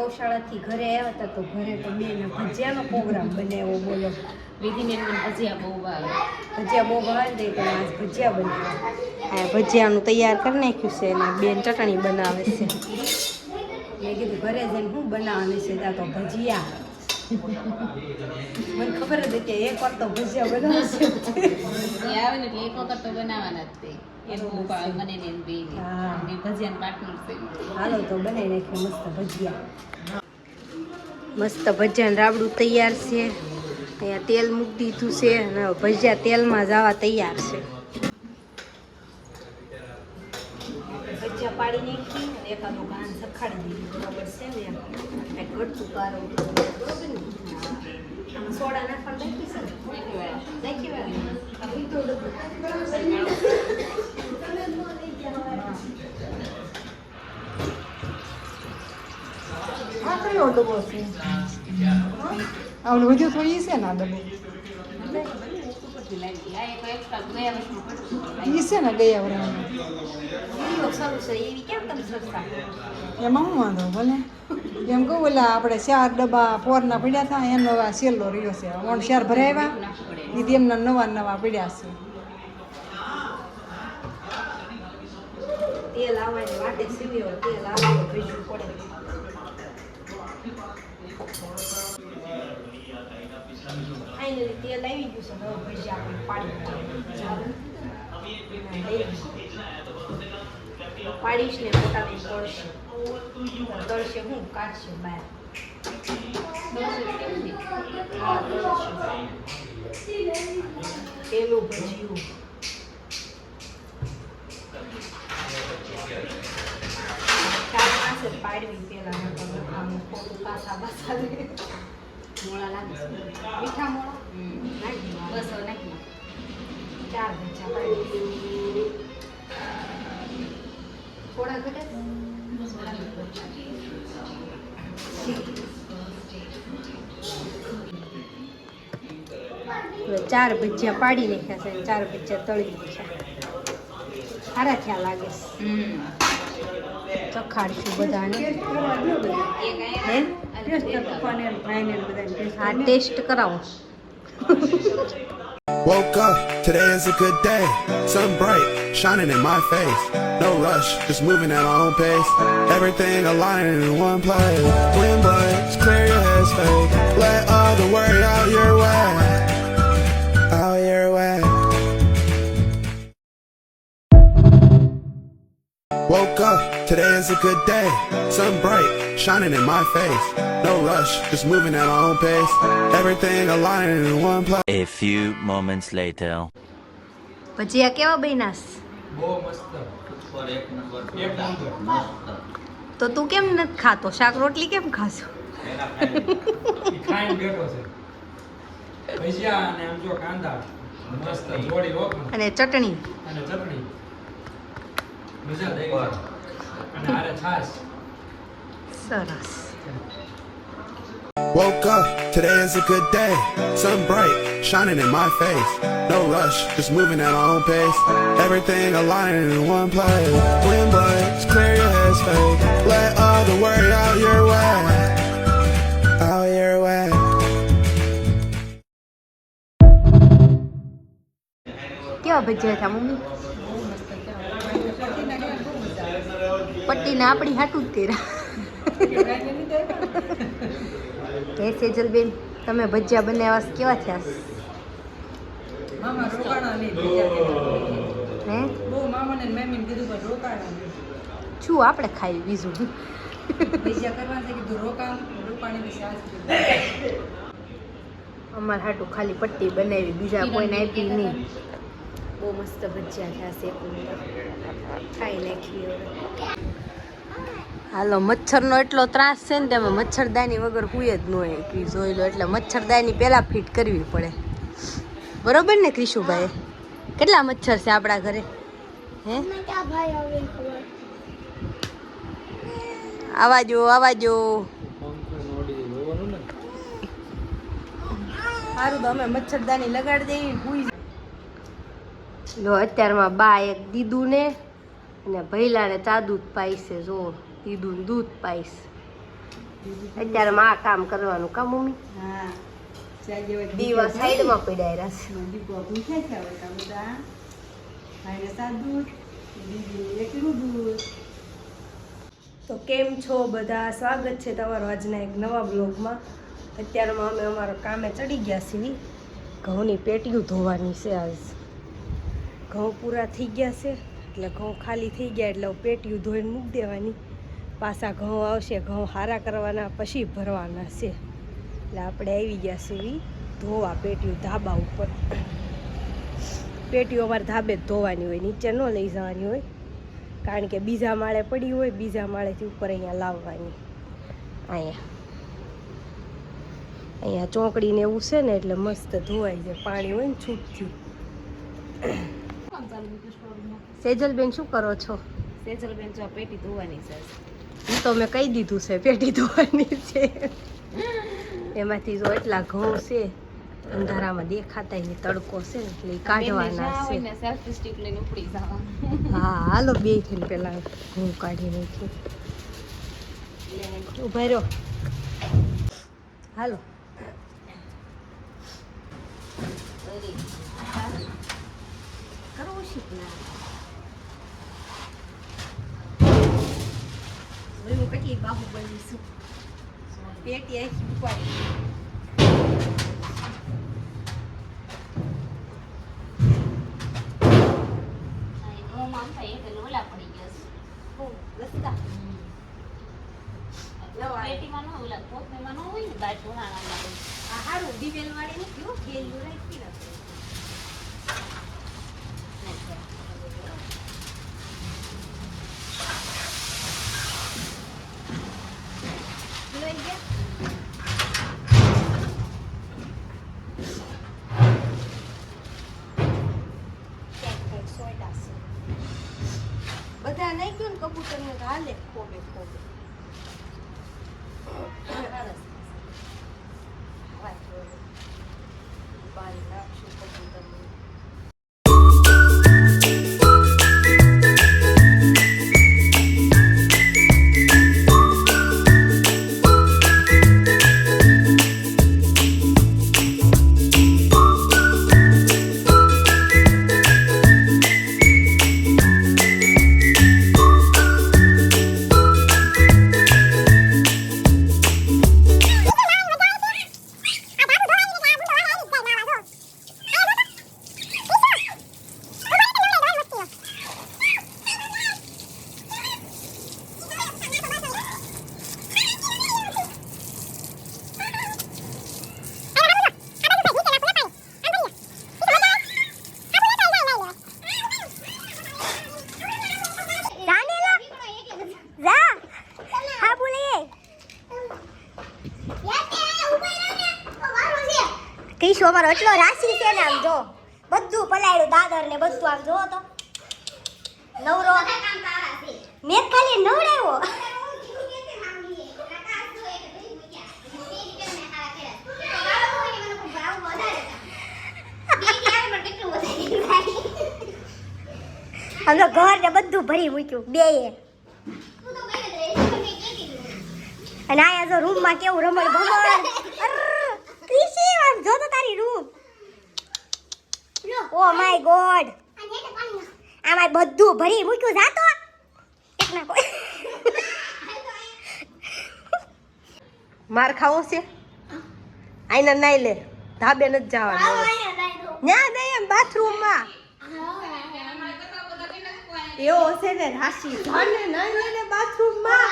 ગૌશાળાથી ઘરે આવ્યા હતા તો ઘરે તો બેને ભજીયાનો પ્રોગ્રામ બનાવ્યો. બોલો, વિધિને ભજીયા બહુ ભાવે. ભજીયા બહુ ભાવે ને તો આજ ભજીયા બનાવ્યા. ભજીયાનું તૈયાર કરી નાખ્યું છે અને બેન ચટણી બનાવે છે. મેં કીધું ઘરે જઈને શું બનાવવાની છે? ત્યાં તો ભજીયા. મને ખબર હતી કે એક વાર તો ભજીયા બનાવશે. આવે ને એટલે એક વખત તો બનાવવાના જ તે. એનું બને ને ભજીયાનું પાટલું છે. હાલો તો બનાવી નાખ્યું મસ્ત ભજીયા. મસ્ત ભજીયાનું રાબડું તૈયાર છે. અહીંયા તેલ મૂકી દીધું છે અને ભજીયા તેલમાં જવા તૈયાર છે. ભજીયા પાડી નાખી અને એકાદું ઘાન સખાડી દીધું. બરાબર છે ને એમ કંઈક ઘટતું કારો બરોબર ને. આમાં સોડા નાખવાનું નાખી છે નાખી આ કયો ડબ્બો છે? આવડું વધુ થોડી છે ને આ ડબ્બો? ઈ છે ને ગયા વર્ષનું. એમાં શું વાંધો ભલે એમ કહું ઓલા આપણે 4 ડબ્બા પોરના પડ્યા હતા એનો આ સેલો રહ્યો છે. 4 ભરાવ્યા એ એમના નવા પડ્યા છે. તેલ આવવાની વાટે સીવ્યો તેલ આવે ભેજવું પડે. ફાઇનલી તેલ આવી ગયું છે. હવે ભજીયા આપણે પાડીશ ને પોતાને તળશે. તળશે હું કાઢશે બહાર. પેલું ભજીયું પાડવી પેલા ખોટું કાસા બાસા મોળા લાગે છે. મીઠા મોળા નાખી બસ નાખી 4 ભજીયા પાડી. થોડા ઘટે 4 ભજીયા પાડી નાખ્યા છે. 4 ભજીયા તળી નાખ્યા. સારા થયા લાગે છે. ચખાડશું બધાને. હા, ટેસ્ટ કરાવો. Woke up, today is a good day. Sun bright, shining in my face. No rush, just moving at my own pace. Everything aligning in one place. Wind blows, clear your headspace. Let all the worry out your way. Out your way. Woke up, today is a good day. Sun bright, shining in my face. No rush, just moving at my own pace. Everything aligning in one place. A few moments later. ભજીયા કેવા બન્યા? બહુ મસ્ત. એક number. તો તું કેમ નથી ખાતો? શાક રોટલી કેમ ખાશો? ખાઈને બેઠો છે. ભજીયા અને આમ જો કાંદા મસ્ત જોડી હો. અને ચટણી મજા દઈ ગઈ. અને આરે છાશ. સરસ. Woke up, today is a good day. Sun bright, shining in my face. No rush, just moving at my own pace. Everything aligning in one place. Wind blows, clear your headspace. Let all the worry out your way. Out your way. કેવા ભજીયા હતા mummy? પટ્ટીને આપણી હાટું જ કર્યા. હે સેજલબેન, તમે ભજીયા બનાવ્યા કેવા થયા? મામા રોકાણા નહીં ભજીયા. હે બહુ મામાને મમ્મીને કીધું પણ રોકાણા નહીં. શું આપણે ખાઈ બીજું ભજીયા કરવા છે કીધું રોકાણી પછી આજ અમારે હાટું ખાલી પટ્ટી બનાવી, બીજા કોઈને આપી નહીં. બહુ મસ્ત ભજીયા થયા છે. ખાઈ નાખીએ. હાલો, મચ્છરનો એટલો ત્રાસ છે ને તેમાં મચ્છરદાની વગર હુંય જ ન હોય. જોઈ લો, એટલે મચ્છરદાની પહેલાં ફિટ કરવી પડે. બરોબર ને ક્રિશુભાઈ? કેટલા મચ્છર છે આપણા ઘરે? હે આવાજો સારું તો અમે મચ્છરદાની લગાડી દઈએ. હુઈ લો, અત્યારમાં બા એક દીદું ને અને ભૈલાને ચા દૂધ પાઈશે. જો દીદું દૂધ પાઈશ. અત્યારે માં કામ કરવાનું કા મમ્મી હા ચા જેવા દીવા સાઈડમાં પડ્યા રહ્યા દીપો પૂછે છે હવે તમે બધા ભાઈને સાત દૂધ દીદી એકલું દૂધ. તો કેમ છો બધા? સ્વાગત છે તમારું આજના એક નવા બ્લોગમાં. અત્યારમાં અમે અમારા કામે ચડી ગયા છીએ. ઘઉંની પેટીયું ધોવાની છે આજ. ઘઉં પૂરા થઈ ગયા છે એટલે ઘઉં ખાલી થઈ ગયા એટલે પેટીયું ધોઈને મૂકી દેવાની. પાછા ઘઉં આવશે, ઘઉં હારા કરવાના પછી ભરવાના છે. એટલે આપણે આવી ગયા છીએ ધોવા પેટીયું ધાબા ઉપર. પેટીઓ અમારે ધાબે જ ધોવાની હોય, નીચે ન લઈ જવાની હોય, કારણ કે બીજા માળે પડી હોય, બીજા માળેથી ઉપર અહીંયા લાવવાની. અહીંયા ચોકડીને એવું છે ને એટલે મસ્ત ધોવાઈ જાય, પાણી હોય ને છૂટથી. સેજલબેન શું કરો છો? સેજલબેન જો પેટી ધોવાની છે. એ તો મેં કહી દીધું છે પેટી ધોવાની છે. એમાંથી જો એટલા ઘઉં છે અંધારામાં દેખાતા એ તડકો છે ને એટલે ઈ કાઢવાના છે. સેલ્ફી સ્ટિક લઈને ઉપડી જવાનું. હા હાલો બે થઈને પેલા ઘઉં કાઢી નાખી. ઉભા રહ્યો હાલો. કરવું છે હું કેટલી બાહુબલી છું. પેટી આખી ઉપાડી હારું દિવેલ વાળી નથી હો, ગેલું રાખી નથી. બધા નહીં ગયું ને કબૂતર ને હાલે ખોબે ખોબે. પાણી નાખશું કબૂતરને. કીશું અમારો એટલો રાશિ છે ને, આમ જો બધું પલાળ્યું દાદર ને બધું આમ જો તો નવરો મેં ખાલી નવડાવ્યો. અમે ઘર ને બધું ભરી મૂક્યું બે અને આયા જો રૂમ માં કેવું રમણ ભમણ. ક્રિશી આમ જો તો તારી રૂમ. ઓ માય ગોડ, આમાં બધું ભરી મૂક્યું. જાતો એક ના કોઈ માર ખાવો છે. આઈના નાઈ લે, ધાબે નથી જવાનું. ન્યા નહીં એમ બાથરૂમમાં એવો હશે ને રાશિ. જાને નાઈ લે ને બાથરૂમમાં.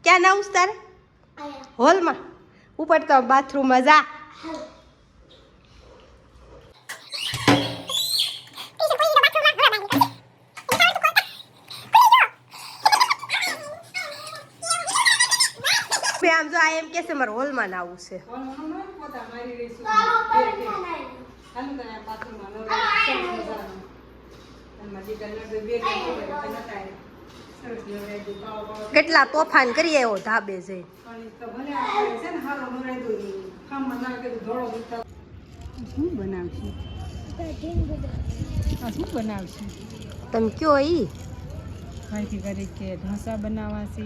ક્યાં ના ઉસ્તાર હોલમાં ઉપર તો બાથરૂમમાં જા. આમ જો આ એમ કે છે મારે હોલમાં ના આવવું છે. કેટલા તોફાન કરી આવ્યો ધાબે જઈ. શું બનાવશું? શું બનાવશું? તમે કયો ઈ અહીંથી કરી કે ઢોસા બનાવવા છે,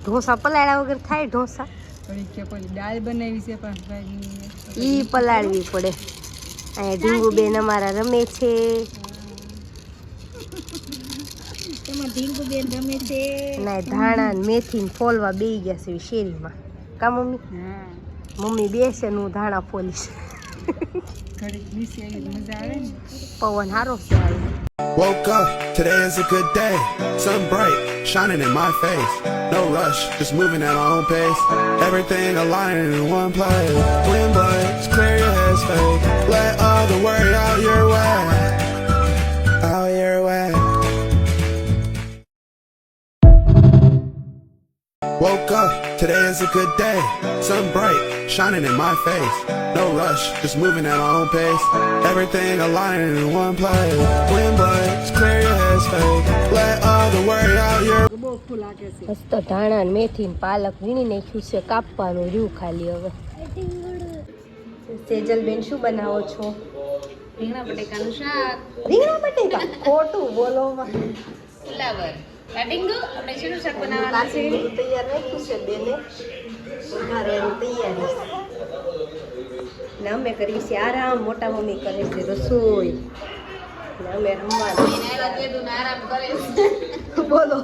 ઢોસા પલાળ્યા વગર થાય ઢોસા? કરી કે પેલી દાળ બનાવી છે પાંચ ભાગની. ઈ પલાળવી પડે. અહીંયા ઢીંગુબેન અમારા રમે છે. તેમાં ઢીંગુબેન રમે છે. ના ધાણા ને મેથી ને ફોલવા બેસી ગયા છે શેરીમાં. કા મમ્મી? હા મમ્મી બેસે ને હું ધાણા ફોલીશ. ઘડીક નીચે આવી મજા આવે ને. પવન સારો છે આજે. Woke up, today is a good day. Sun bright, shining in my face. No rush, just moving at my own pace. Everything aligning in one place. Wind blows, clear your headspace. Let all the worry out your way. Out your way. Woke up, today is a good day. Sun bright, shining in my face. No rush, just moving at my own pace. Everything aligning in one place. Wind blows, clear your headspace. Let all the worry out your બહુ ફૂલ લાગે છે. મસ્ત ધાણા ને મેથી ને પાલક વીણી નાખ્યું છે. કાપવાનું રહ્યું ખાલી હવે. સેજલબેન શું બનાવો છો? રીંગણા બટેકાનું શાક. રીંગણા બટેકા? ખોટું બોલો માં. ફુલાવર. ડીંગુ આપણે શેનું શાક બનાવવાનું છે? કાચરી તૈયાર રાખ્યું છે બેને. વઘારવાની તૈયારી. ને અમે કરીએ છીએ આરામ. મોટા મમ્મી કરે છે રસોઈ. ને અમે રમવાનું. બેન આવ્યા તે તું આરામ કરે છે. બોલો.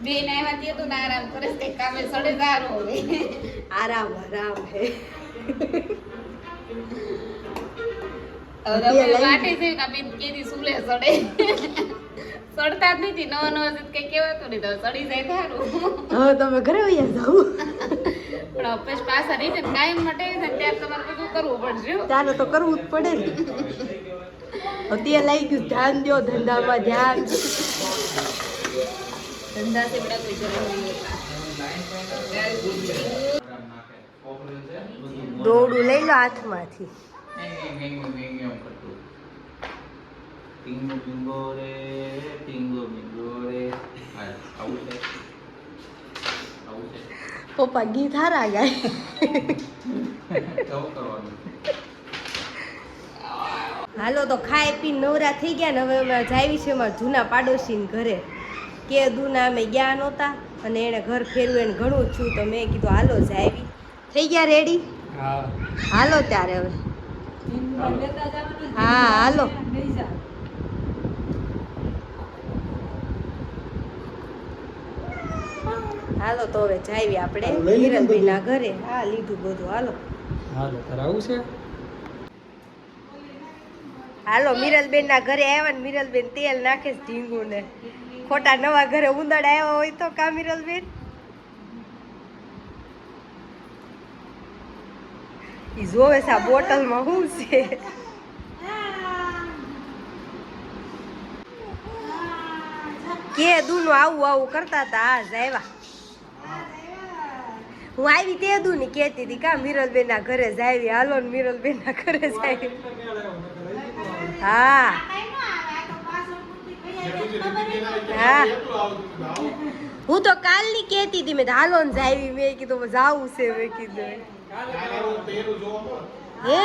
બેન આવ્યા તે તું આરામ કરે છે. કામે સડે સારું હવે. આરામ આરામ હે. હવે તમે વાટે છે કે બેન કેદી સુલે સડે. સડતા જ નથી. નવા નવા કઈ કહેવાતું નહીં. તો સડી જાય સારું. હવે તમે ઘરે વયા જાઓ. પણ અપેશ પાછા રહીને કાયમ માટે છે ને ત્યારે તમારે બધું કરવું પડશે હો. ત્યારે તો કરવું જ પડે ને. અત્યારે લઈ ગયું ધ્યાન દો ધંધામાં ધ્યાન. ધંધા છે બધા કોઈ જરૂર નહીં. દોડું લઈ લો હાથમાંથી. ટીંગો બિંગો રે ટીંગો બિંગો રે આવું છે પપ્પા ગીત હારા ગાય. કેવું કરવાનું હાલો તો ખાઈ પી નવરા થઈ ગયા ને હવે અમે જાવી છે અમારા જૂના પાડોશીને ઘરે. કે દૂના અમે ગયા નહોતા અને એણે ઘર ફેરવું એને ઘણું છું તો મેં કીધું હાલો જાવી. થઈ ગયા રેડી? હા હાલો ત્યારે હવે. હા હાલો. હાલો તો હવે જાવી આપણે મિરલબેનના ઘરે. હા લીધું બધું. હાલો હાલો તારે આવું છે? હાલો મિરલબેનના ઘરે આવ્યા ને મિરલબેન તેલ નાખે છે ઢીંગુને. ખોટા નવા ઘરે ઉંદરડા આવ્યા હોય તો કા મિરલબેન? ઈ જોવે છે આ બોટલમાં શું છે. કે દૂનું આવું આવું કરતા હતા. આ જ આવ્યા. હું આવી તે દૂ ની કહેતી હતી કા મિરલબેન ના ઘરે જાવી. હાલો ને મિરલબેન ના ઘરે જાવી. હા હા હું તો કાલની કહેતી હતી. મેં હાલો ને જાવી. મેં કીધું જાવું છે. મેં કીધું હે